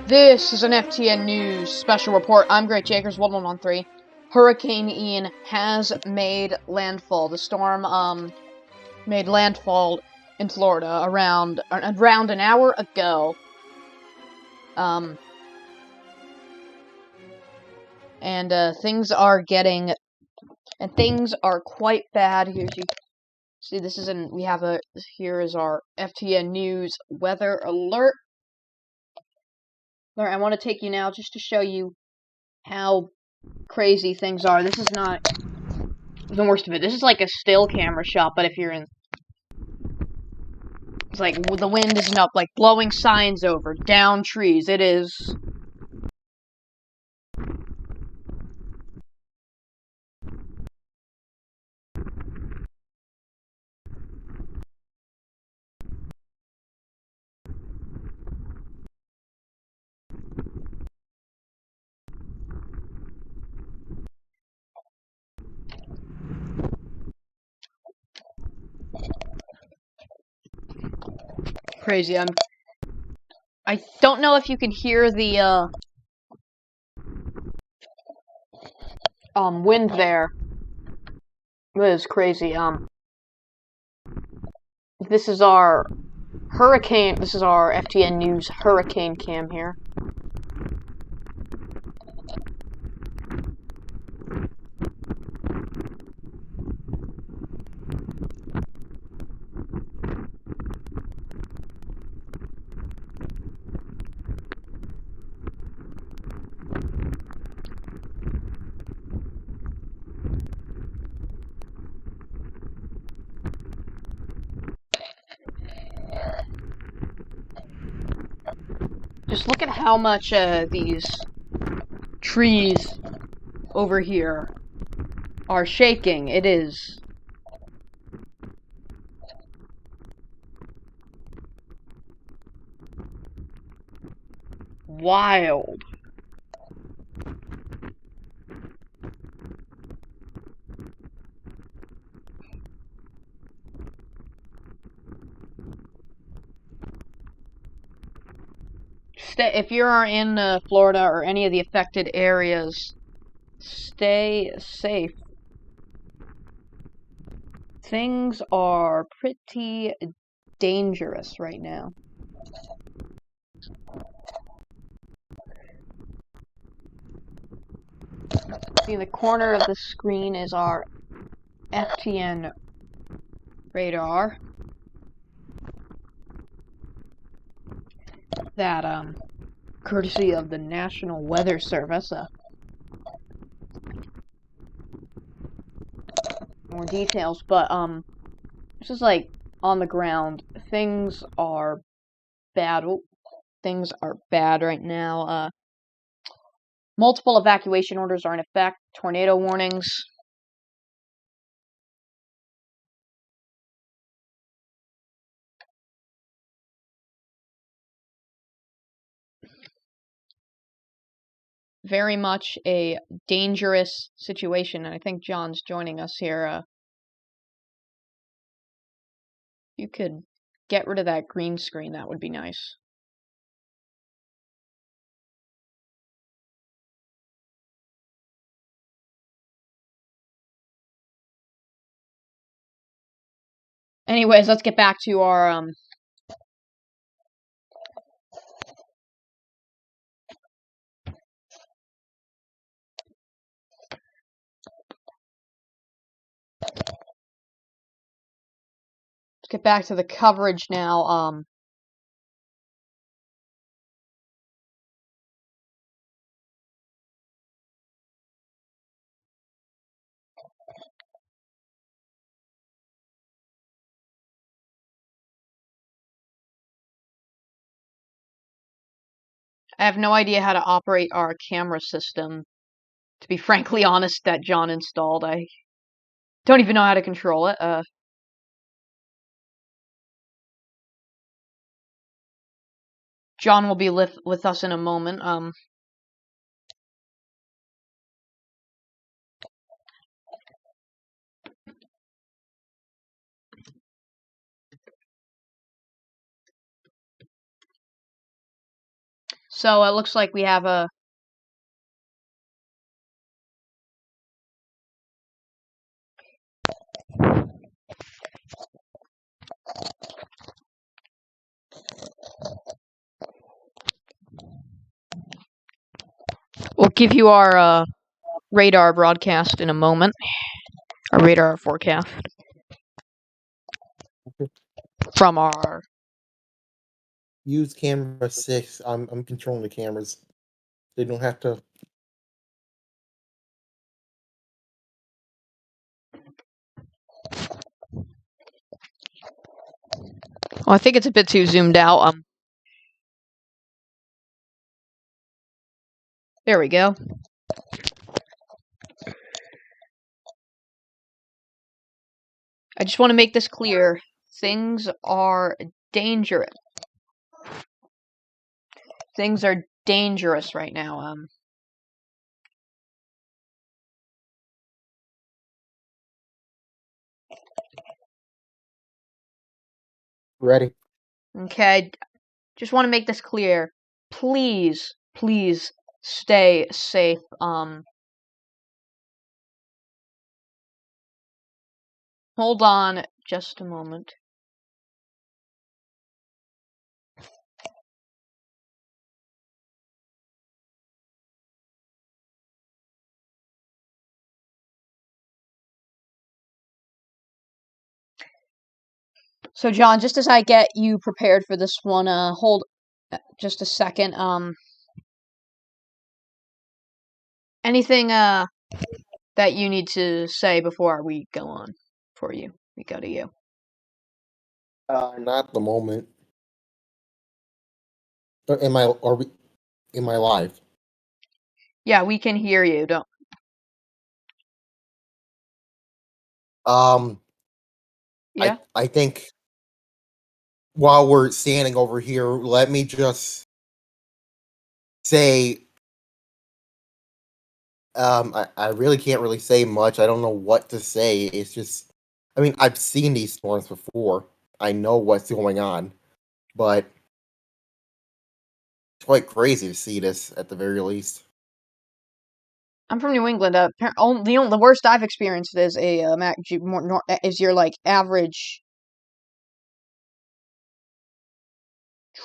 This is an FTN News special report. I'm Great Jakers 1113. Hurricane Ian has made landfall. The storm made landfall in Florida around an hour ago. Things are quite bad. Here you see here is our FTN News weather alert. I want to take you now just to show you how crazy things are. This is not the worst of it. This is like a still camera shot, but if you're in... It's like the wind isn't up, like blowing signs over, down trees. It is... crazy. I don't know if you can hear the wind there. It is crazy. This is our FTN News hurricane cam here. Just look at how much these trees over here are shaking. It is wild. If you are in Florida or any of the affected areas, stay safe. Things are pretty dangerous right now. See, in the corner of the screen is our FTN radar. That, courtesy of the National Weather Service. More details, but, this is like on the ground. Things are bad. Things are bad right now. Multiple evacuation orders are in effect. Tornado warnings. Very much a dangerous situation, and I think John's joining us here. You could get rid of that green screen, that would be nice. Anyways, let's get back to our, let's get back to the coverage now. I have no idea how to operate our camera system, to be frankly honest, that John installed. I don't even know how to control it. John will be with us in a moment. So it looks like we have a... We'll give you our radar broadcast in a moment. Our radar forecast. From our... Use camera 6. I'm controlling the cameras. They don't have to... Well, I think it's a bit too zoomed out. There we go. I just want to make this clear. Things are dangerous. Things are dangerous right now. Ready. Okay. Just want to make this clear. Please, please stay safe. Hold on just a moment. So, John, just as I get you prepared for this one, hold just a second. Anything that you need to say before we go on? Before we go to you. Not at the moment. Am I live? Yeah, we can hear you. Don't. Yeah. I think while we're standing over here, let me just say, I really can't really say much. I don't know what to say. It's just, I mean, I've seen these storms before. I know what's going on, but it's quite crazy to see this at the very least. I'm from New England. The worst I've experienced is is your like average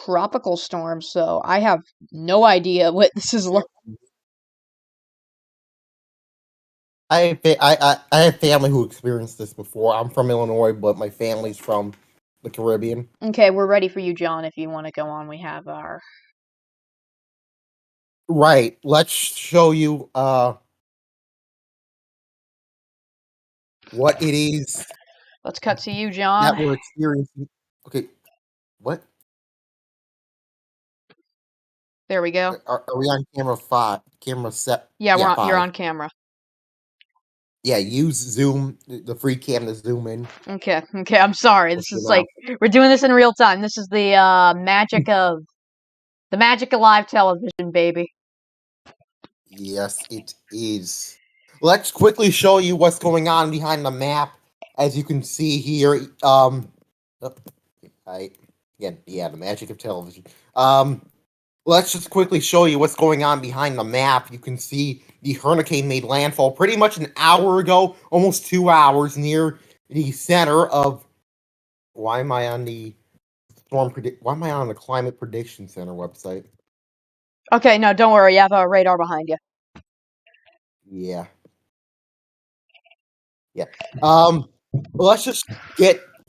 tropical storm. So I have no idea what this is like. I have family who experienced this before. I'm from Illinois, but my family's from the Caribbean. Okay, we're ready for you, John. If you want to go on, we have our... Right. Let's show you what it is. Let's cut to you, John. That we're experiencing. Okay. What? There we go. Are we on camera 5? Camera set? Yeah, you're on camera. Yeah, use Zoom, the free cam to zoom in. Okay, I'm sorry. This is like, we're doing this in real time. This is the magic of live television, baby. Yes, it is. Let's quickly show you what's going on behind the map. As you can see here, the magic of television. Let's just quickly show you what's going on behind the map. You can see the hurricane made landfall pretty much an hour ago, almost 2 hours, near the center of... Why am I on the Climate Prediction Center website? Okay, no, don't worry. You have a radar behind you. Yeah. Let's just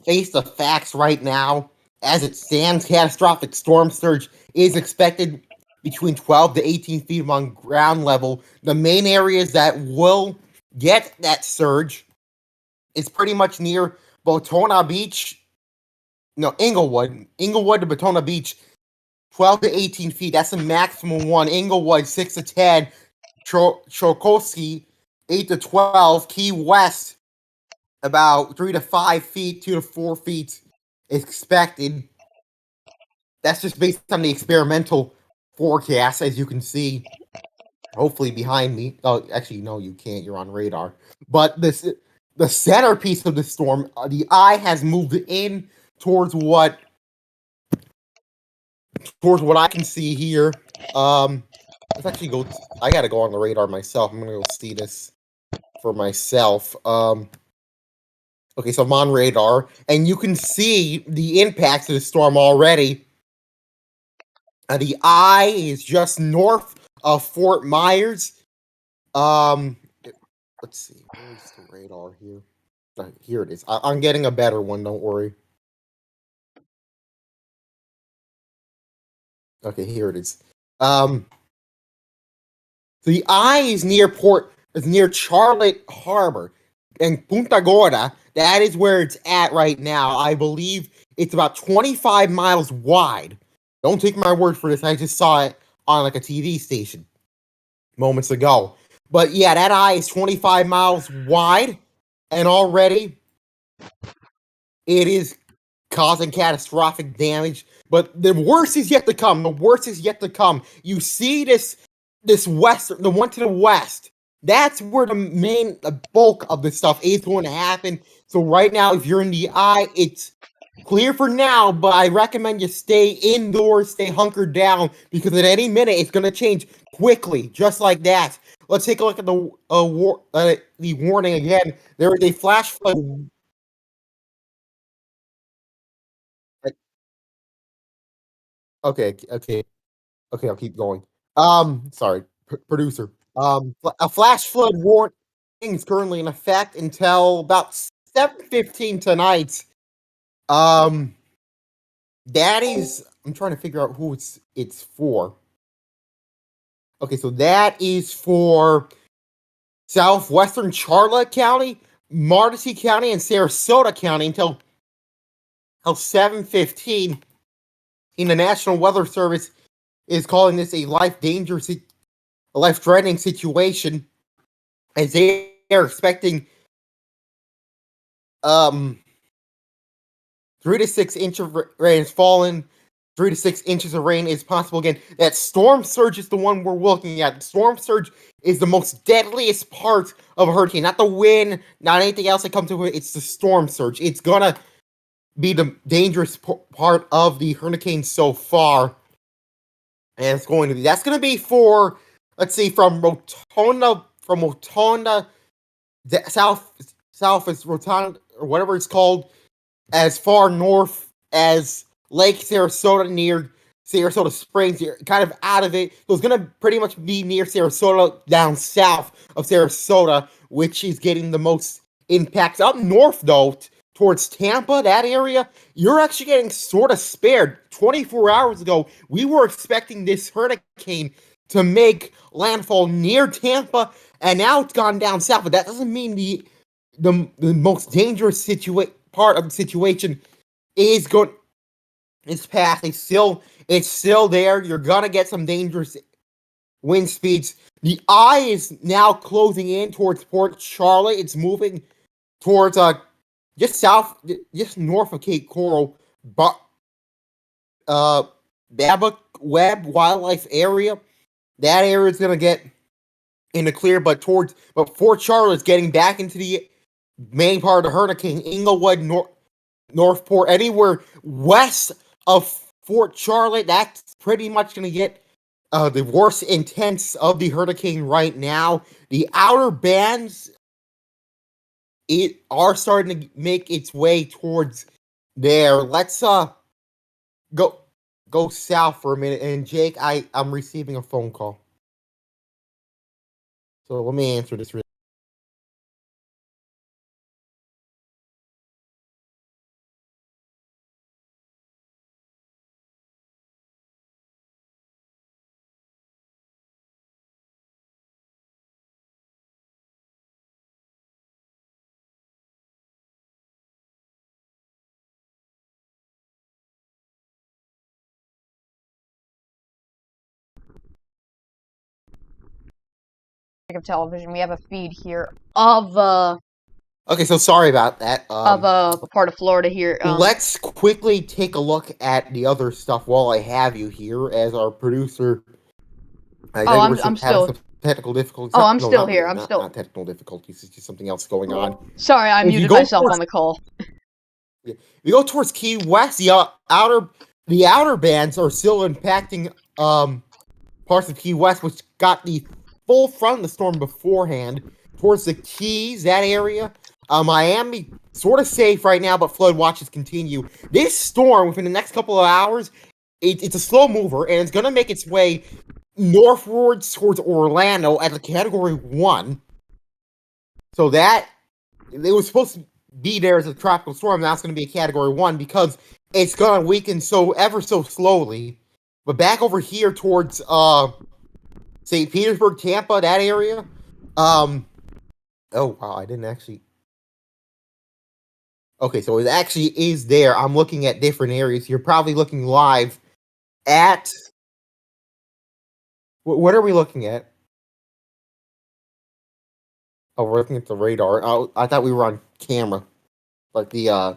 face the facts right now. As it stands, catastrophic storm surge is expected between 12 to 18 feet above ground level. The main areas that will get that surge is pretty much near Botona Beach. No, Inglewood to Botona Beach, 12 to 18 feet. That's the maximum one. Inglewood, 6 to 10. Chokosky, 8 to 12. Key West, about 3 to 5 feet, 2 to 4 feet is expected. That's just based on the experimental forecast, as you can see, hopefully behind me. Oh, actually, no, you can't. You're on radar. But the centerpiece of the storm, the eye has moved in towards what I can see here. Let's actually go. I gotta go on the radar myself. I'm gonna go see this for myself. Okay, so I'm on radar, and you can see the impacts of the storm already. The eye is just north of Fort Myers. Let's see. Where's the radar here? Here it is. I'm getting a better one. Don't worry. Okay, here it is. The eye is near Charlotte Harbor and Punta Gorda. That is where it's at right now. I believe it's about 25 miles wide. Don't take my word for this. I just saw it on like a TV station moments ago. But yeah, that eye is 25 miles wide, and already it is causing catastrophic damage. But the worst is yet to come. The worst is yet to come. You see this west, the one to the west. That's where the bulk of the stuff is going to happen. So right now, if you're in the eye, it's clear for now, but I recommend you stay indoors, stay hunkered down, because at any minute it's going to change quickly, just like that. Let's take a look at the warning again. There is a flash flood. Okay, I'll keep going. Sorry, producer. A flash flood warning is currently in effect until about 7:15 tonight. That is, I'm trying to figure out who it's for. Okay, so that is for southwestern Charlotte County, Marcy County, and Sarasota County until 7:15. In the National Weather Service is calling this a life-threatening situation, as they are expecting 3 to 6 inches of rain has fallen. 3 to 6 inches of rain is possible again. That storm surge is the one we're looking at. The storm surge is the most deadliest part of a hurricane. Not the wind, not anything else that comes to it. It's the storm surge. It's gonna be the dangerous part of the hurricane so far. And it's going to be, that's going to be for, let's see, from Rotunda, south is Rotunda, or whatever it's called, as far north as Lake Sarasota, near Sarasota Springs. You're kind of out of it. So it's going to pretty much be near Sarasota, down south of Sarasota, which is getting the most impacts. Up north, though, towards Tampa, that area, you're actually getting sort of spared. 24 hours ago, we were expecting this hurricane to make landfall near Tampa, and now it's gone down south. But that doesn't mean the most dangerous part of the situation is past. It's still there. You're gonna get some dangerous wind speeds. The eye is now closing in towards Port Charlotte. It's moving towards just north of Cape Coral, but Babbitt Webb Wildlife Area. That area is gonna get in the clear, but Fort Charlotte's getting back into the main part of the hurricane. Inglewood, Northport, anywhere west of Fort Charlotte, that's pretty much gonna get the worst intense of the hurricane right now. The outer bands are starting to make its way towards there. Let's go south for a minute. And Jake, I'm receiving a phone call, so let me answer this. Of television, we have a feed here of Okay, so sorry about that. a part of Florida here. Let's quickly take a look at the other stuff while I have you here as our producer. I'm still some technical difficulties. I'm still here. I'm still not technical difficulties. It's just something else going on. Sorry, I muted myself on the call. Yeah. We go towards Key West. The outer bands are still impacting parts of Key West, which got the full front of the storm beforehand, towards the Keys, that area. Miami, sort of safe right now, but flood watches continue. This storm, within the next couple of hours, it's a slow mover, and it's going to make its way northwards towards Orlando at a Category 1. So that, it was supposed to be there as a tropical storm, now it's going to be a Category 1 because it's going to weaken ever so slowly. But back over here towards St. Petersburg, Tampa, that area. Oh wow, I didn't actually. Okay, so it actually is there. I'm looking at different areas. You're probably looking live at. What are we looking at? Oh, we're looking at the radar. Oh, I thought we were on camera, like the.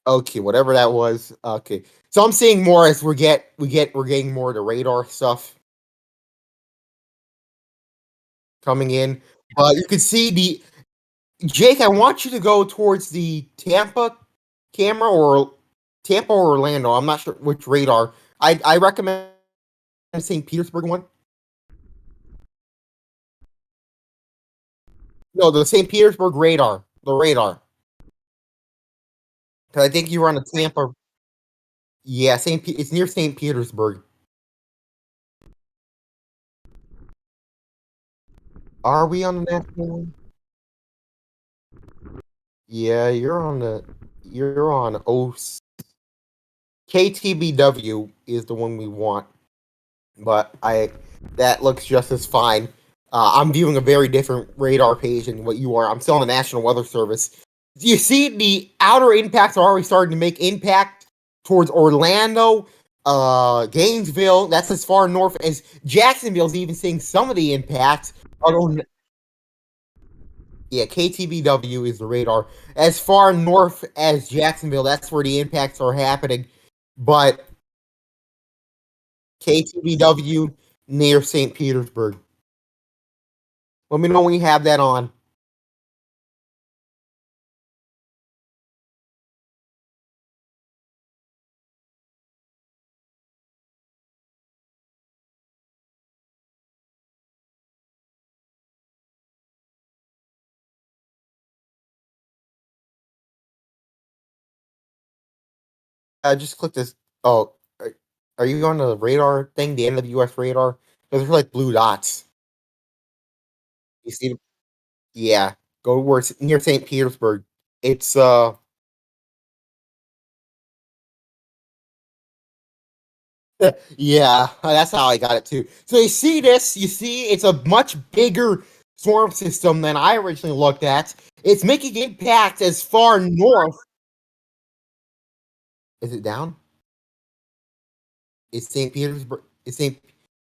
Okay, whatever that was. Okay, so I'm seeing more as we're getting more of the radar stuff coming in. You can see the Jake. I want you to go towards the Tampa camera or Orlando. I'm not sure which radar. I recommend the St. Petersburg one. No, the St. Petersburg radar. The radar. Because I think you were on the Tampa. Yeah, it's near St. Petersburg. Are we on the national one? Yeah, you're on O. KTBW is the one we want, but that looks just as fine. I'm viewing a very different radar page than what you are. I'm still on the National Weather Service. You see, the outer impacts are already starting to make impact towards Orlando, Gainesville. That's as far north as Jacksonville's even seeing some of the impacts. Yeah, KTBW is the radar. As far north as Jacksonville, that's where the impacts are happening. But KTBW near St. Petersburg. Let me know when you have that on. I just click this. Oh, are you on the radar thing? The NWS radar? Those are like blue dots. You see them? Yeah. Go where it's near St. Petersburg. It's yeah, that's how I got it too. So you see this, it's a much bigger storm system than I originally looked at. It's making impact as far north. Is it down? Is St. Petersburg is St.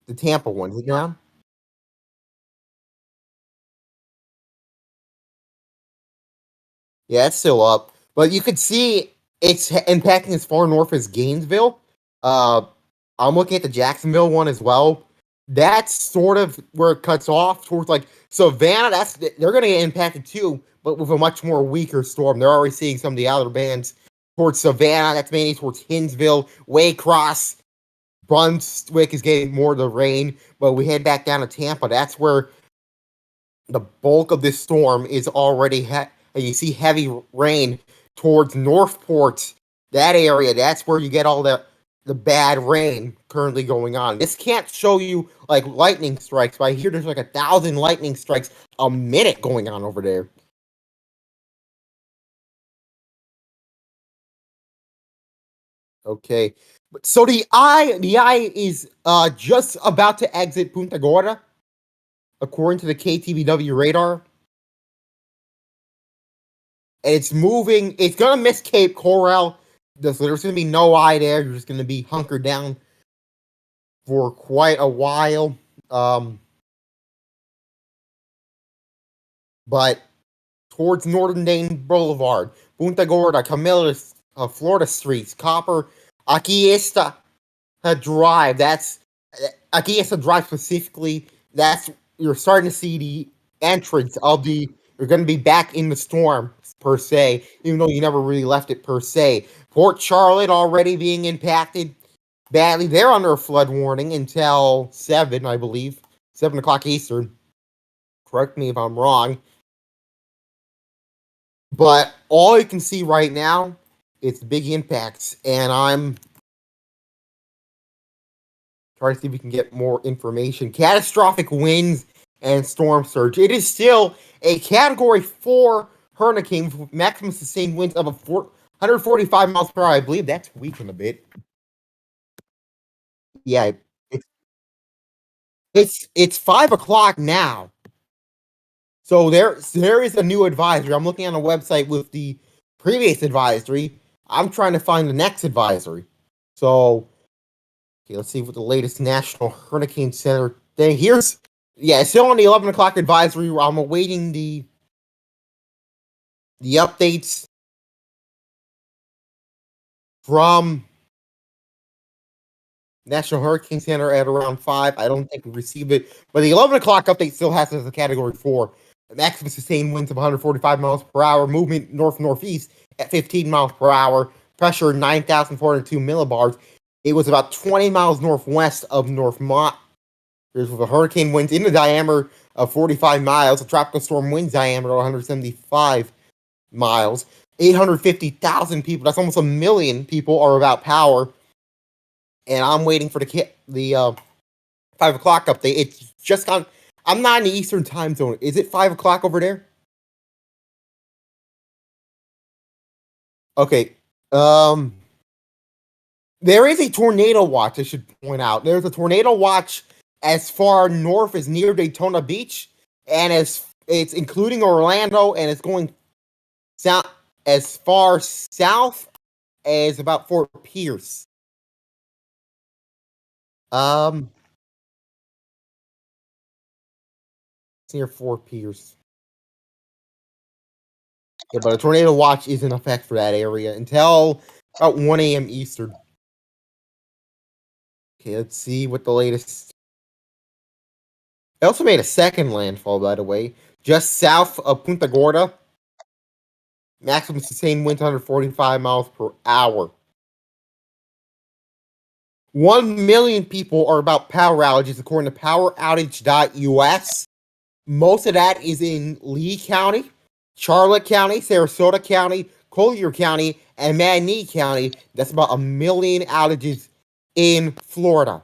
the Tampa one, is it down? Yeah, it's still up. But you could see it's impacting as far north as Gainesville. Uh I'm looking at the Jacksonville one as well. That's sort of where it cuts off towards like Savannah. They're going to get impacted too, but with a much more weaker storm. They're already seeing some of the outer bands towards Savannah. That's mainly towards Hinsville, Waycross, Brunswick is getting more of the rain. But we head back down to Tampa. That's where the bulk of this storm is already. And you see heavy rain towards Northport. That area. That's where you get all the bad rain currently going on. This can't show you like lightning strikes, but I hear there's like 1,000 lightning strikes a minute going on over there. Okay. So the eye is just about to exit Punta Gorda, according to the KTBW radar. And it's moving, it's gonna miss Cape Coral. There's gonna be no eye there. You're just gonna be hunkered down for quite a while. But towards Northern Dane Boulevard, Punta Gorda, Camillus, Florida Streets, Copper, Aquí Drive. That's Aquí Drive specifically. That's you're starting to see the entrance of the. You're going to be back in the storm per se, even though you never really left it per se. Port Charlotte already being impacted. badly. They're under a flood warning until 7, I believe. 7 o'clock Eastern. Correct me if I'm wrong. But all you can see right now, it's big impacts. And I'm trying to see if we can get more information. Catastrophic winds and storm surge. It is still a Category 4 hurricane with maximum sustained winds of 145 miles per hour. I believe that's weakened a bit. Yeah, it's 5 o'clock now. So there is a new advisory. I'm looking on a website with the previous advisory. I'm trying to find the next advisory. So okay, let's see what the latest National Hurricane Center thing. It's still on the 11 o'clock advisory. I'm awaiting the updates from National Hurricane Center at around 5. I don't think we received it, but the 11 o'clock update still has it as a Category 4. Maximum sustained winds of 145 miles per hour. Movement north-northeast at 15 miles per hour. Pressure 9,402 millibars. It was about 20 miles northwest of Northmont. There's with a hurricane winds in the diameter of 45 miles. A tropical storm wind diameter of 175 miles. 850,000 people. That's almost a million people are without power. And I'm waiting for the 5 o'clock update. It's just gone. I'm not in the Eastern time zone. Is it 5 o'clock over there? Okay. There is a tornado watch, I should point out. There's a tornado watch as far north as near Daytona Beach, and it's including Orlando, and it's going south as far south as about Fort Pierce. It's near Fort Pierce. Yeah, but a tornado watch is in effect for that area until about 1 a.m. Eastern. Okay, let's see what the latest. It also made a second landfall, by the way, just south of Punta Gorda. Maximum sustained winds 145 miles per hour. 1 million people are about power outages, according to poweroutage.us. Most of that is in Lee County, Charlotte County, Sarasota County, Collier County, and Manatee County. That's about 1 million outages in Florida.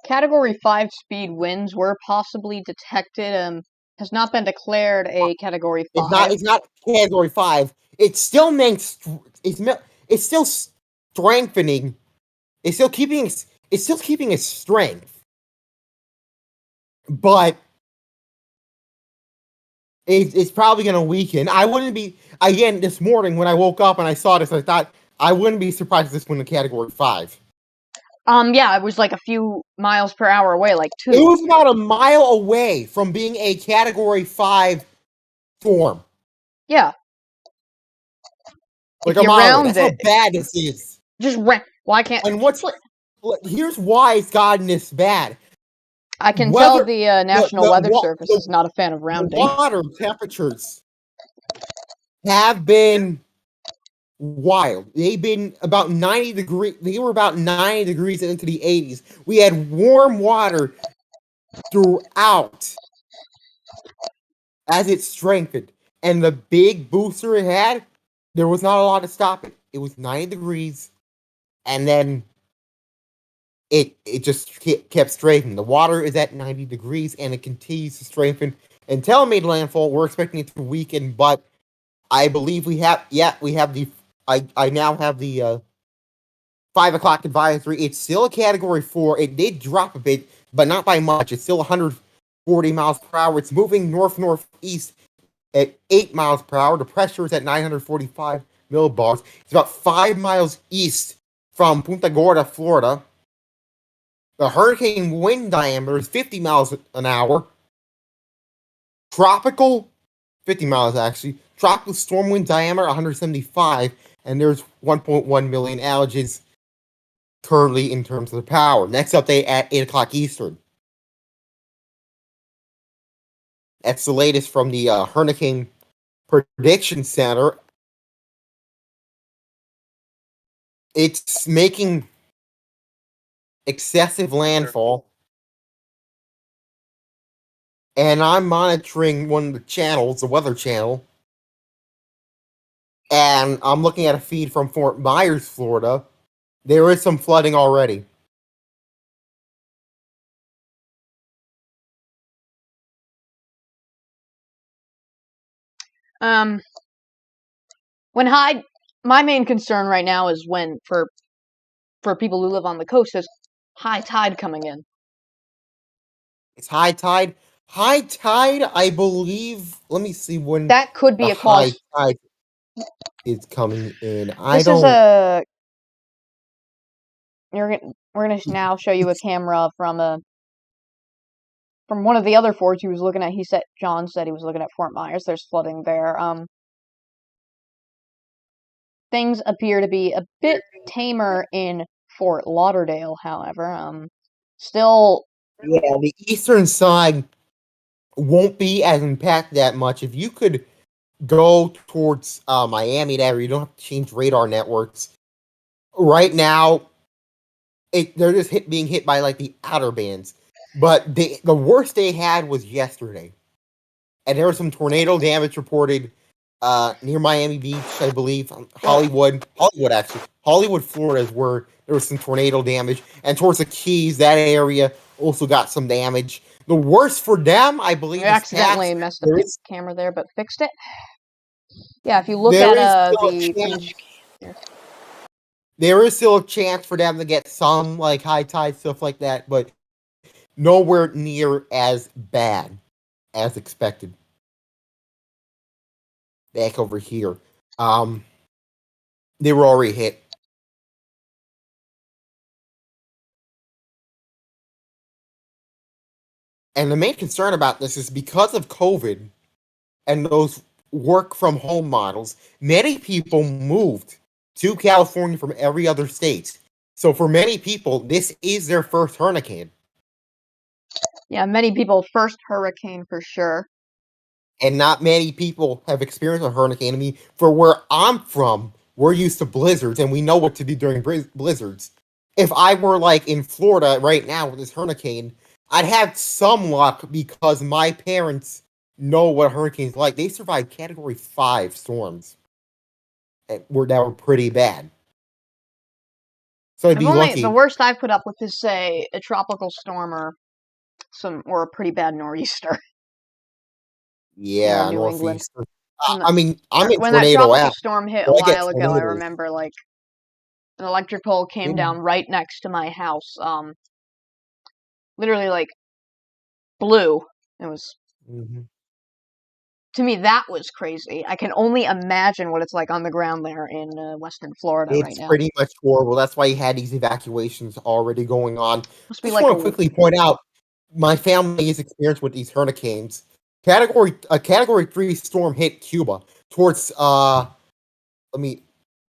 Category 5 speed winds were possibly detected. Has not been declared a Category 5. It's not Category 5. It's still it's still strengthening. It's still keeping its strength. But it's probably going to weaken. I wouldn't be, again, this morning when I woke up and I saw this, I thought I wouldn't be surprised if this went to Category 5. Yeah, it was like a few miles per hour away, like 2. It was about a mile away from being a Category 5 storm. Yeah. Like a mile away. That's how bad this is. Why can't... And here's why it's gotten this bad. I can tell the National Weather Service is not a fan of rounding. The water temperatures have been wild. They've been about 90 degrees. They were about 90 degrees into the 80s. We had warm water throughout as it strengthened. And the big booster it had, there was not a lot to stop it. It was 90 degrees, and then it just kept strengthening. The water is at 90 degrees, and it continues to strengthen until it made landfall. We're expecting it to weaken, but I believe we have the. I now have the 5 o'clock advisory. It's still a Category 4. It did drop a bit, but not by much. It's still 140 miles per hour. It's moving north-northeast at 8 miles per hour. The pressure is at 945 millibars. It's about 5 miles east from Punta Gorda, Florida. The hurricane wind diameter is 50 miles an hour. Tropical, 50 miles actually. Tropical storm wind diameter 175, and there's 1.1 million outages currently in terms of the power. Next update at 8 o'clock Eastern. That's the latest from the Hurricane Prediction Center. It's making excessive landfall, and I'm monitoring one of the channels, the Weather Channel, and I'm looking at a feed from Fort Myers, Florida. There is some flooding already. When high, my main concern right now is when for people who live on the coast is high tide coming in. It's high tide. High tide, I believe. Let me see when That could be the a high cause. tide is coming in. I This is don't. a. We're gonna now show you a camera from one of the other forts he was looking at. John said he was looking at Fort Myers. There's flooding there. Things appear to be a bit tamer in Fort Lauderdale, however. Still, Yeah, the eastern side won't be as impacted that much. If you could go towards Miami, there you don't have to change radar networks. Right now, they're just being hit by like the outer bands. But the worst they had was yesterday, and there was some tornado damage reported near Miami Beach, I believe. Hollywood, actually, Hollywood, Florida is where there was some tornado damage, and towards the Keys, that area also got some damage. The worst for them, I believe, I is accidentally messed up there the is camera there, but fixed it. Yeah, if you look there at is still a the chance. There is still a chance for them to get some like high tide stuff like that, but nowhere near as bad as expected. Back over here, um, they were already hit. And the main concern about this is because of COVID and those work from home models, many people moved to California from every other state. So for many people, this is their first hurricane. Yeah, many people first hurricane for sure. And not many people have experienced a hurricane. I mean, for where I'm from, we're used to blizzards and we know what to do during blizzards. If I were like in Florida right now with this hurricane, I'd have some luck because my parents know what hurricanes like. They survived Category 5 storms that were pretty bad. So I'd be The lucky. worst I've put up with is say a tropical storm or a pretty bad nor'easter here in Yeah, New England. northeast. When I mean, I'm in that tornado tropical app, storm hit a so I get while ago, I tornadoes. remember like an electric pole came down right next to my house. Literally like blew. It was Mm-hmm. to me that was crazy. I can only imagine what it's like on the ground there in Western Florida right It's now. pretty much horrible. That's why you had these evacuations already going on. Must I be just like want to quickly point out my family is experienced with these hurricanes. Category 3 storm hit Cuba towards let me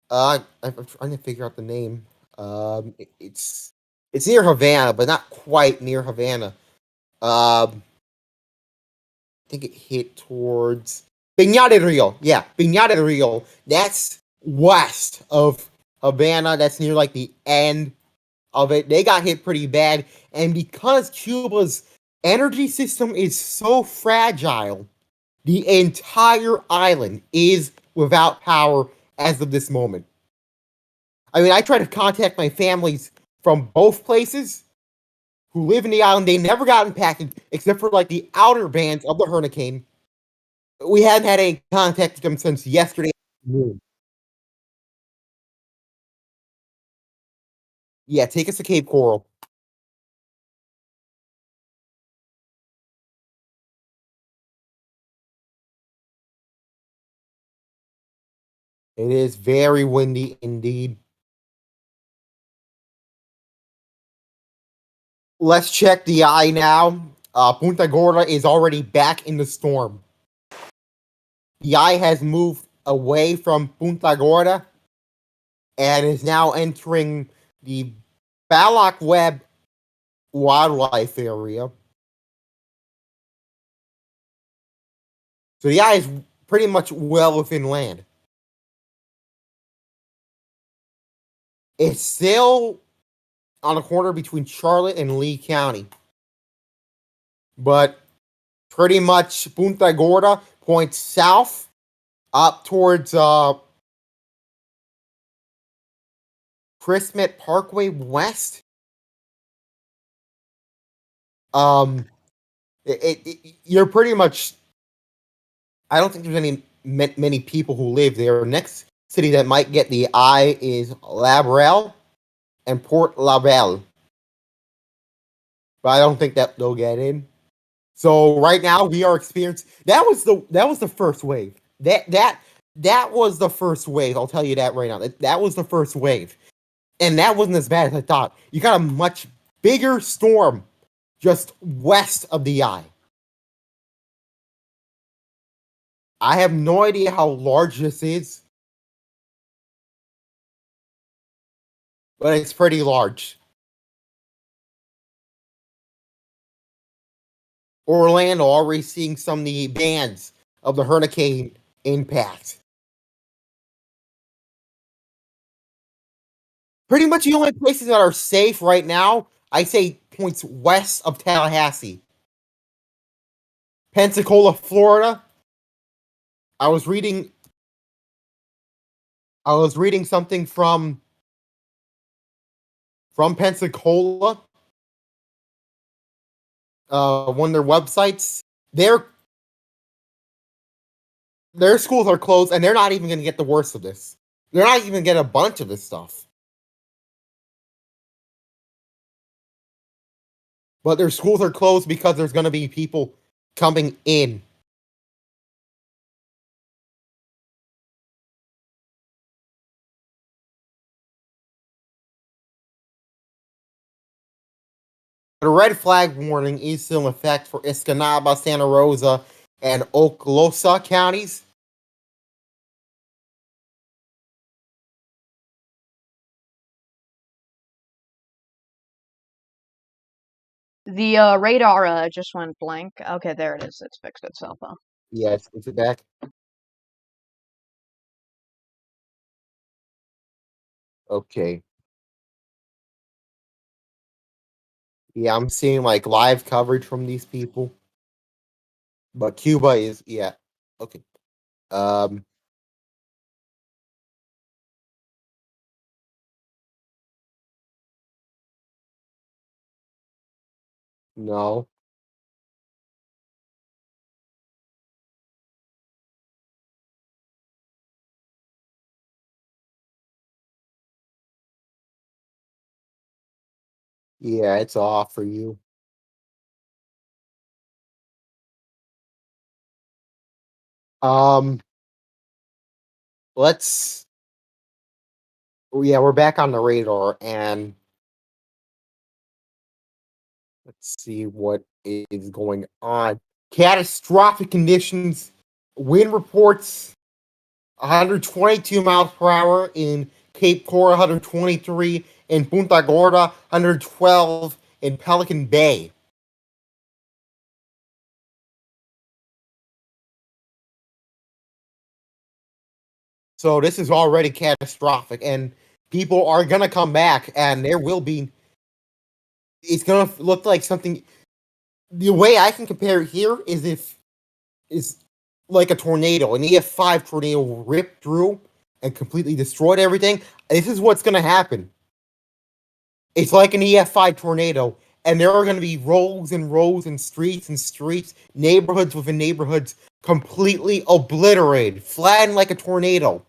I'm trying to figure out the name. It's near Havana, but not quite near Havana. I think it hit towards Piña del Rio. Yeah, Piña del Rio. That's west of Havana. That's near like the end of it. They got hit pretty bad. And because Cuba's energy system is so fragile, the entire island is without power as of this moment. I mean, I tried to contact my families from both places who live in the island. They never got impacted except for like the outer bands of the hurricane. We hadn't had any contact with them since yesterday afternoon. Yeah, take us to Cape Coral. It is very windy indeed. Let's check the eye now. Punta Gorda is already back in the storm. The eye has moved away from Punta Gorda and is now entering the Balak Web wildlife area. So the eye is pretty much well within land. It's still on the corner between Charlotte and Lee County. But pretty much Punta Gorda points south up towards Christmas Parkway West. You're pretty much. I don't think there's any many people who live there. Next city that might get the eye is Labrelle and Port Labelle, but I don't think that they'll get in. So right now we are experiencing. That was the first wave. That was the first wave. I'll tell you that right now. That was the first wave, and that wasn't as bad as I thought. You got a much bigger storm just west of the eye. I have no idea how large this is, but it's pretty large. Orlando already seeing some of the bands of the hurricane impact. Pretty much the only places that are safe right now, I say points west of Tallahassee. Pensacola, Florida. I was reading something from Pensacola. One of their websites. Their schools are closed, and they're not even going to get the worst of this. They're not even going to get a bunch of this stuff. But their schools are closed because there's going to be people coming in. The red flag warning is still in effect for Escanaba, Santa Rosa, and Okaloosa counties. The radar just went blank. Okay, there it is. It's fixed itself up. Yes, is it back? Okay. Yeah, I'm seeing like live coverage from these people. But Cuba is okay. No. Yeah, it's off for you. Um let's yeah, we're back on the radar, and let's see what is going on. Catastrophic conditions, wind reports 122 miles per hour in Cape Coral, 123 in Punta Gorda, 112 in Pelican Bay. So this is already catastrophic, and people are gonna come back, and there will be. It's gonna look like something. The way I can compare it here is like a tornado, an EF5 tornado ripped through and completely destroyed everything. This is what's gonna happen. It's like an EF5 tornado, and there are going to be rows and rows and streets, neighborhoods within neighborhoods completely obliterated, flattened like a tornado.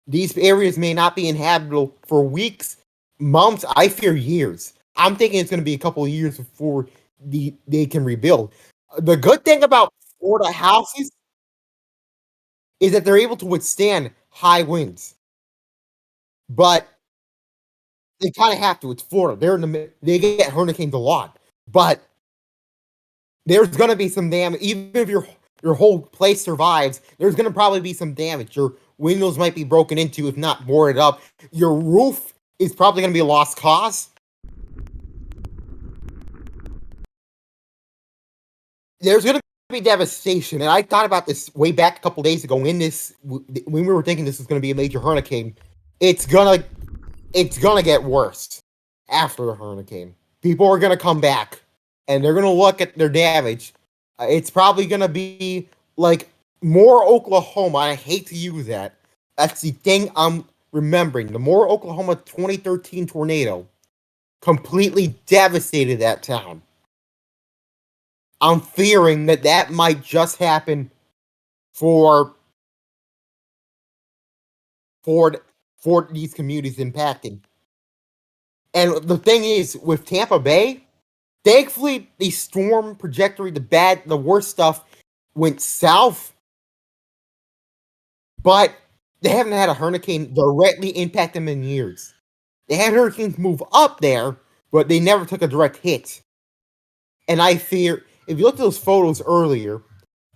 These areas may not be inhabitable for weeks, months, I fear years. I'm thinking it's going to be a couple of years before they can rebuild. The good thing about Florida houses is that they're able to withstand high winds, but they kind of have to. It's Florida. They get hurricanes a lot, but there's gonna be some damage. Even if your whole place survives, there's gonna probably be some damage. Your windows might be broken into, if not boarded up. Your roof is probably gonna be a lost cause. There's gonna be devastation, and I thought about this way back a couple days ago. When we were thinking this was gonna be a major hurricane, it's gonna it's gonna get worse after the hurricane. People are gonna come back, and they're gonna look at their damage. It's probably gonna be like more Oklahoma. I hate to use that. That's the thing I'm remembering. The more Oklahoma 2013 tornado completely devastated that town. I'm fearing that might just happen for these communities impacted. And the thing is, with Tampa Bay, thankfully the storm trajectory, the worst stuff went south, but they haven't had a hurricane directly impact them in years. They had hurricanes move up there, but they never took a direct hit. And I fear, if you look at those photos earlier,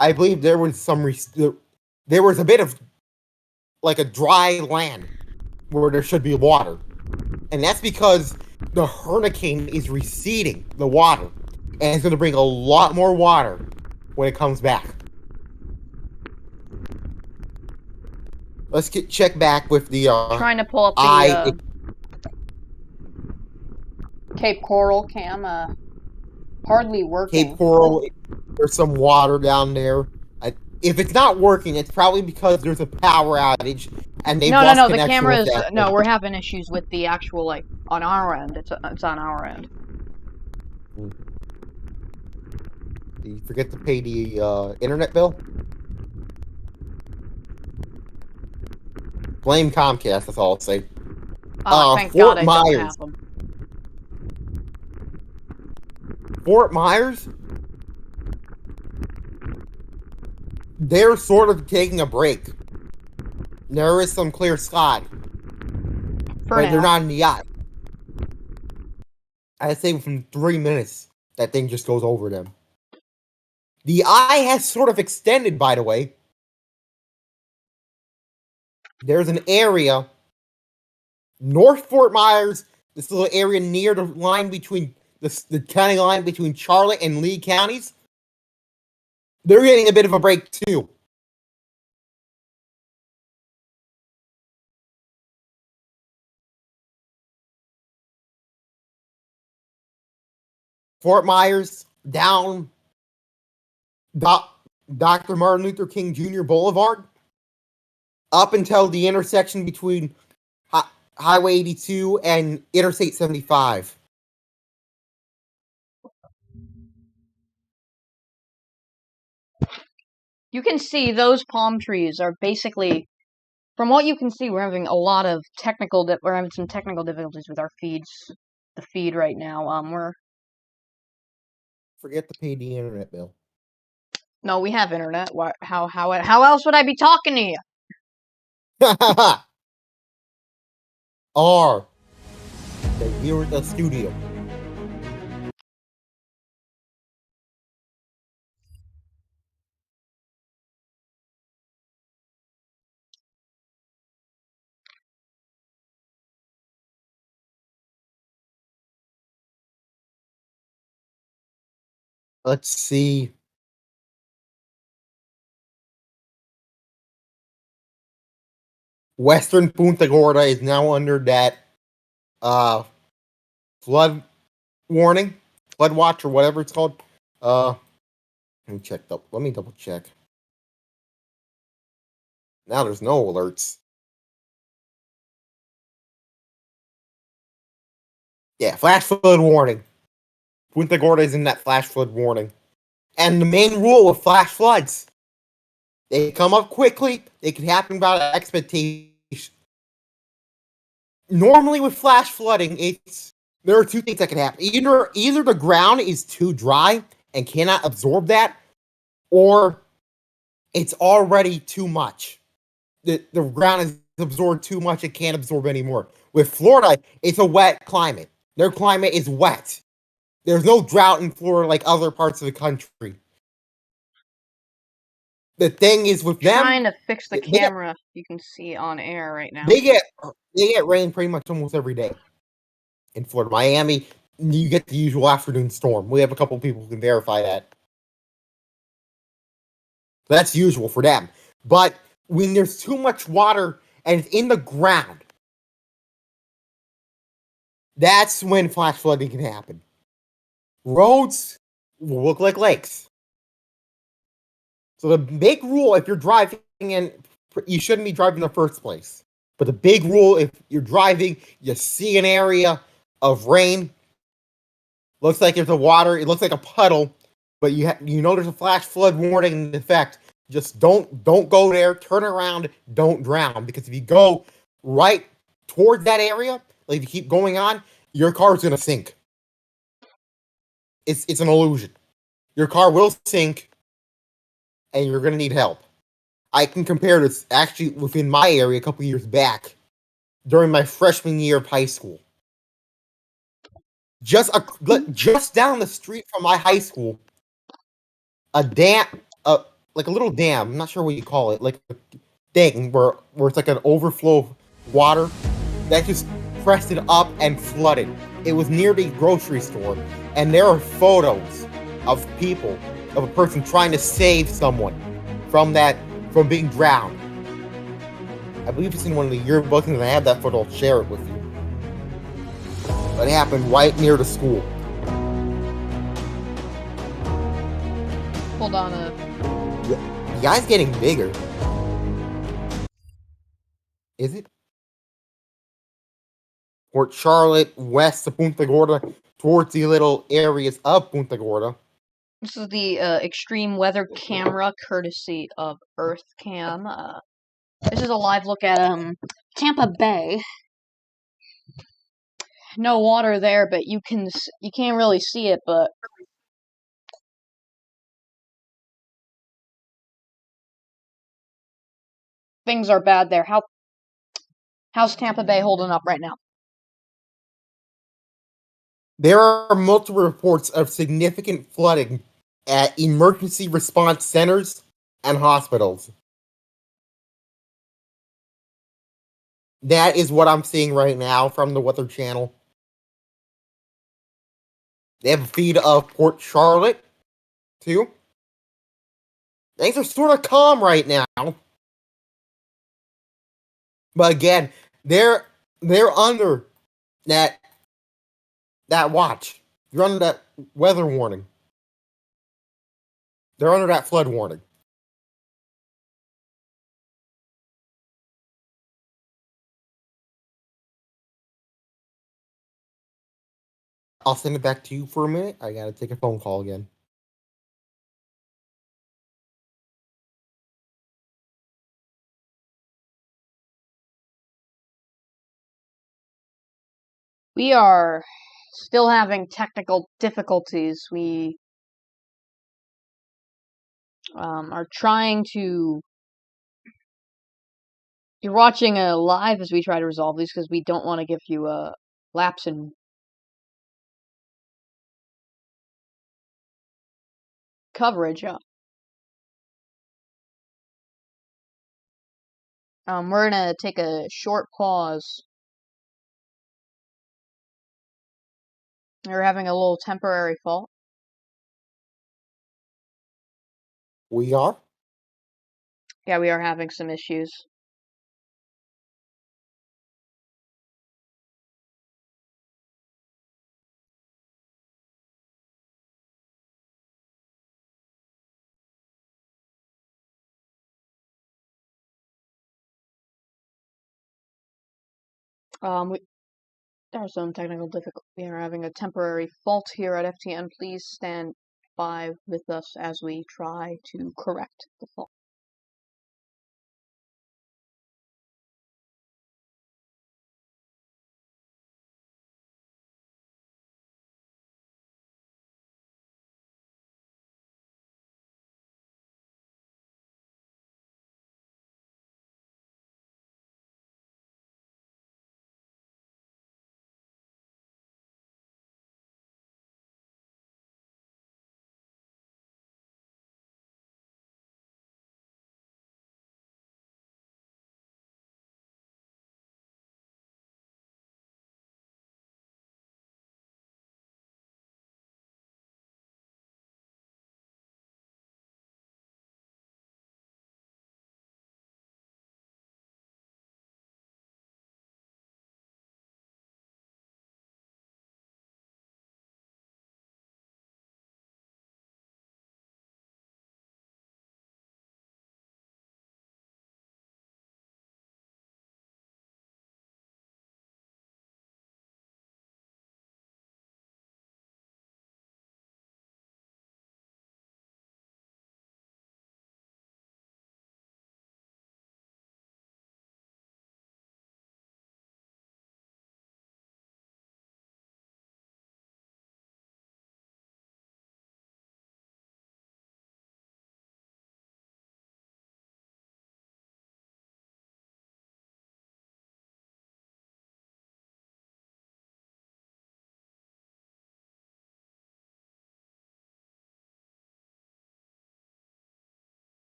I believe there was there was a bit of like a dry land where there should be water. And that's because the hurricane is receding the water. And it's going to bring a lot more water when it comes back. Let's check back with the trying to pull up the Cape Coral cam. Hardly working. Cape Coral, there's some water down there. If it's not working, it's probably because there's a power outage and they've lost connection. The camera is no. We're having issues with the actual on our end. It's on our end. Did you forget to pay the internet bill? Blame Comcast. That's all I'll say. Thank God I don't have them. Fort Myers, they're sort of taking a break. There is some clear sky, but they're not in the eye. I'd say within 3 minutes, that thing just goes over them. The eye has sort of extended, by the way. There's an area, North Fort Myers, this little area near the line between the county line between Charlotte and Lee counties. They're getting a bit of a break too. Fort Myers down Dr. Martin Luther King Jr. Boulevard up until the intersection between Highway 82 and Interstate 75. You can see those palm trees are basically, from what you can see, we're having a lot of we're having some technical difficulties with our the feed right now. Forget to pay the internet bill. No, we have internet. How else would I be talking to you? Or they're here at the studio. Let's see. Western Punta Gorda is now under that flood warning, flood watch, or whatever it's called. Let me double check. Now there's no alerts. Yeah, flash flood warning. Punta Gorda is in that flash flood warning. And the main rule of flash floods, they come up quickly. They can happen without expectation. Normally with flash flooding, there are two things that can happen. Either the ground is too dry and cannot absorb that, or it's already too much. The ground has absorbed too much, it can't absorb anymore. With Florida, it's a wet climate. Their climate is wet. There's no drought in Florida like other parts of the country. The thing is with them, trying to fix the camera. You can see on air right now. They get rain pretty much almost every day in Florida. Miami, you get the usual afternoon storm. We have a couple people who can verify that. That's usual for them. But when there's too much water and it's in the ground, that's when flash flooding can happen. Roads will look like lakes. So the big rule, if you're driving in, you shouldn't be driving in the first place. But the big rule, if you're driving, you see an area of rain, looks like there's a water, it looks like a puddle, but you know there's a flash flood warning in effect. Just don't go there. Turn around. Don't drown, because if you go right toward that area, like if you keep going on, your car's gonna sink. It's an illusion. Your car will sink, and you're gonna need help. I can compare this actually within my area a couple years back during my freshman year of high school. Just down the street from my high school, a dam, like a little dam. I'm not sure what you call it, like a thing where it's like an overflow of water that just pressed it up and flooded. It was near the grocery store, and there are photos of people, of a person trying to save someone from being drowned. I believe it's in one of the yearbooks, and I have that photo. I'll share it with you. But it happened right near the school. Hold on. The guy's getting bigger. Is it? Port Charlotte, west of Punta Gorda, towards the little areas of Punta Gorda. This is the extreme weather camera, courtesy of EarthCam. This is a live look at Tampa Bay. No water there, but you can't really see it, but things are bad there. How's Tampa Bay holding up right now? There are multiple reports of significant flooding at emergency response centers and hospitals. That is what I'm seeing right now from the Weather Channel. They have a feed of Port Charlotte, too. Things are sort of calm right now. But again, they're under that watch. They're under that weather warning. They're under that flood warning. I'll send it back to you for a minute. I gotta take a phone call again. We are still having technical difficulties. We are trying to. You're watching a live as we try to resolve these because we don't want to give you a lapse in coverage. We're gonna take a short pause. We're having a little temporary fault. We are? Yeah, we are having some issues. There's some technical difficulty. We are having a temporary fault here at FTN. Please stand by with us as we try to correct the fault.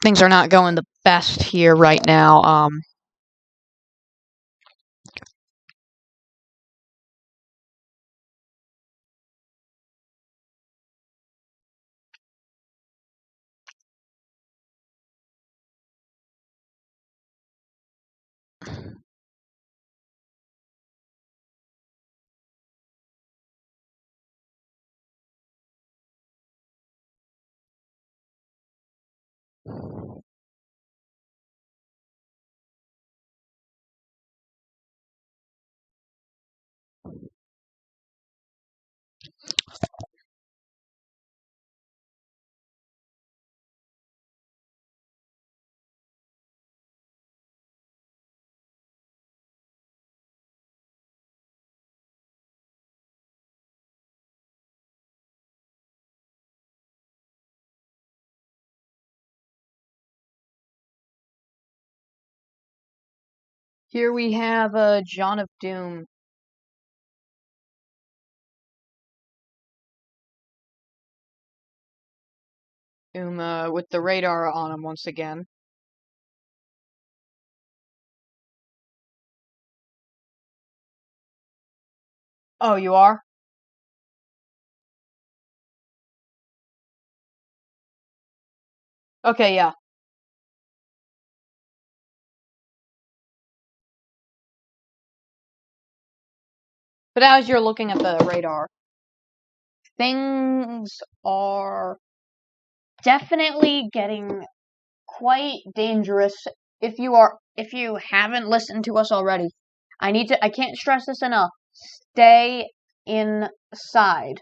things are not going the best here right now. Here we have John of Doom. With the radar on him once again. Oh, you are? Okay, yeah. But as you're looking at the radar, things are definitely getting quite dangerous. If you haven't listened to us already, I can't stress this enough. Stay inside.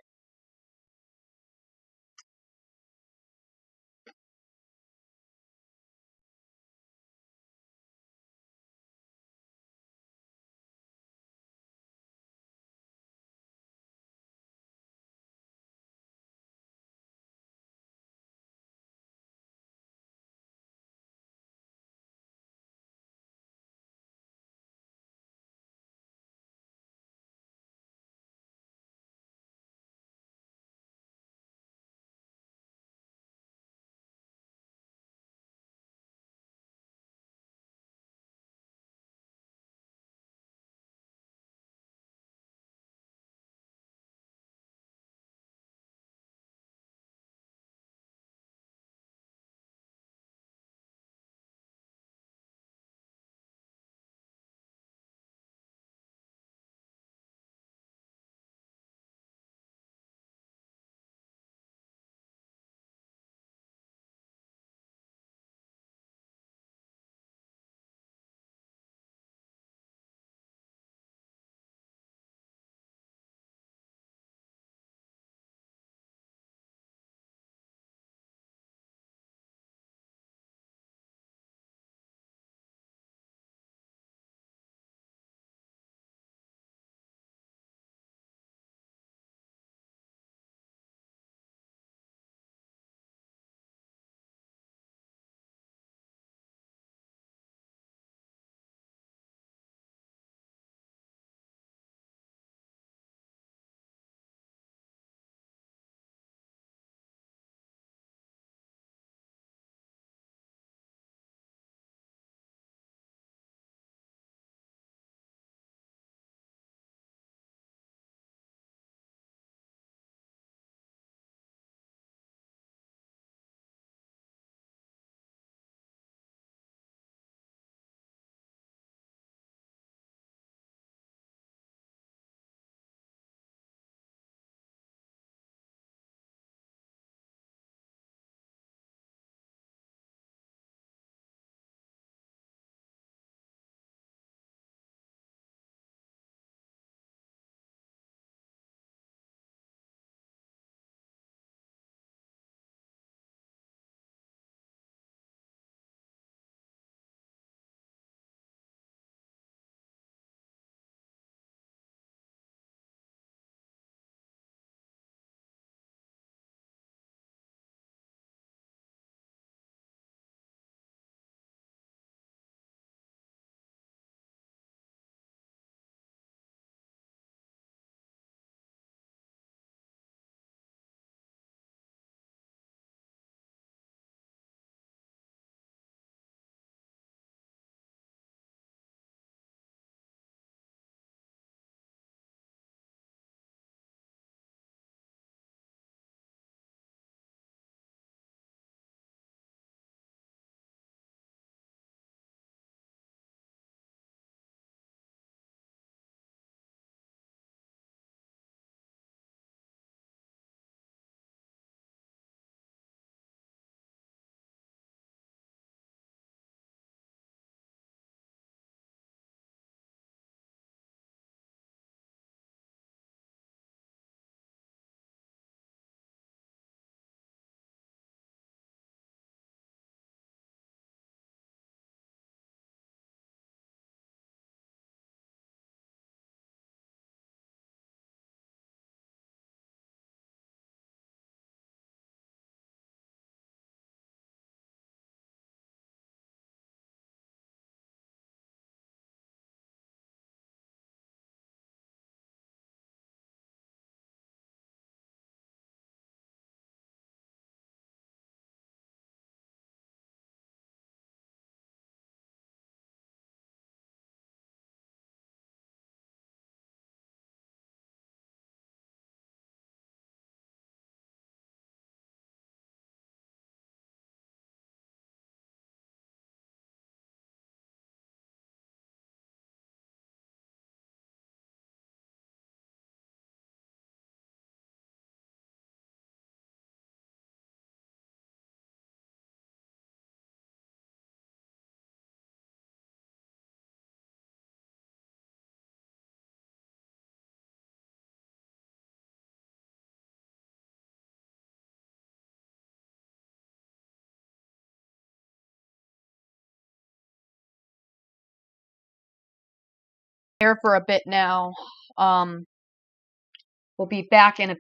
here for a bit now. We'll be back in a